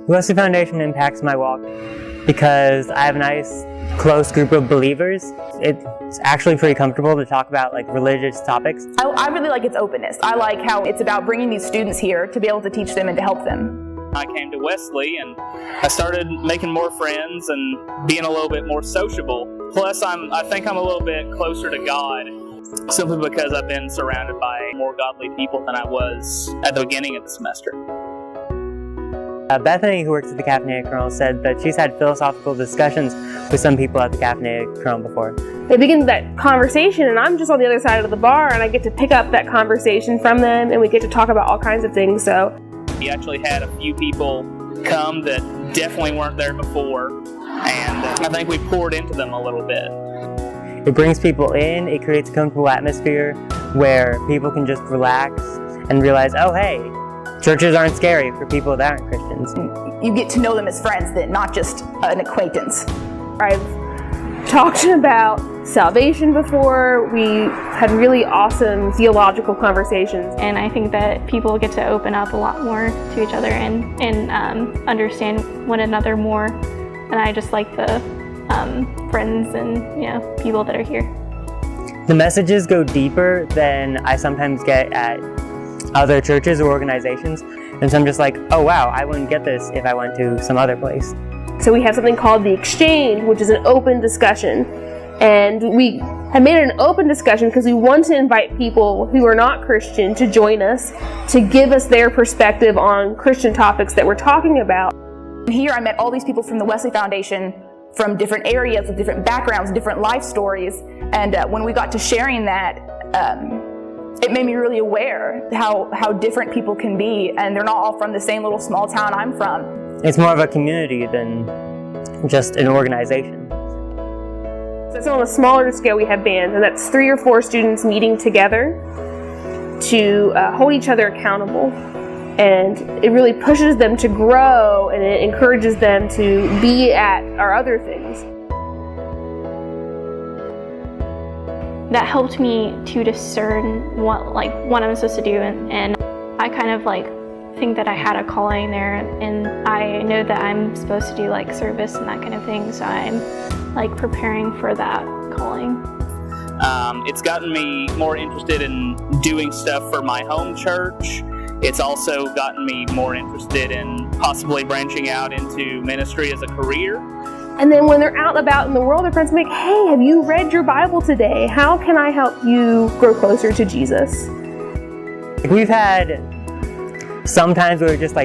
The Wesley Foundation impacts my walk because I have a nice, close group of believers. It's actually pretty comfortable to talk about religious topics. I really like its openness. I like how it's about bringing these students here to be able to teach them and to help them. I came to Wesley and I started making more friends and being a little bit more sociable. Plus, I think I'm a little bit closer to God, simply because I've been surrounded by more godly people than I was at the beginning of the semester. Bethany, who works at the Caffeinated Kernel, said that she's had philosophical discussions with some people at the Caffeinated Kernel before. They begin that conversation and I'm just on the other side of the bar and I get to pick up that conversation from them and we get to talk about all kinds of things. So we actually had a few people come that definitely weren't there before, and I think we poured into them a little bit. It brings people in, it creates a comfortable atmosphere where people can just relax and realize, oh hey, churches aren't scary for people that aren't Christians. You get to know them as friends, then not just an acquaintance. I've talked about salvation before. We had really awesome theological conversations. And I think that people get to open up a lot more to each other and understand one another more. And I just like the friends and people that are here. The messages go deeper than I sometimes get at other churches or organizations, and so I'm just like, oh wow, I wouldn't get this if I went to some other place. So we have something called the Exchange, which is an open discussion, and we have made it an open discussion because we want to invite people who are not Christian to join us, to give us their perspective on Christian topics that we're talking about. Here I met all these people from the Wesley Foundation, from different areas with different backgrounds, different life stories, and when we got to sharing that, it made me really aware how different people can be, and they're not all from the same little small town I'm from. It's more of a community than just an organization. So on a smaller scale we have bands, and that's 3 or 4 students meeting together to hold each other accountable, and it really pushes them to grow and it encourages them to be at our other things. That helped me to discern what I'm supposed to do, and I kind of think that I had a calling there, and I know that I'm supposed to do service and that kind of thing, so I'm preparing for that calling. It's gotten me more interested in doing stuff for my home church. It's also gotten me more interested in possibly branching out into ministry as a career. And then when they're out and about in the world, their friends make, hey, have you read your Bible today? How can I help you grow closer to Jesus? We've had some times where we just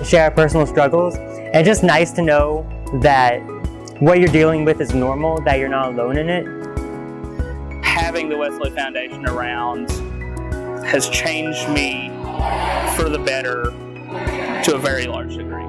share our personal struggles, and it's just nice to know that what you're dealing with is normal, that you're not alone in it. Having the Wesley Foundation around has changed me for the better to a very large degree.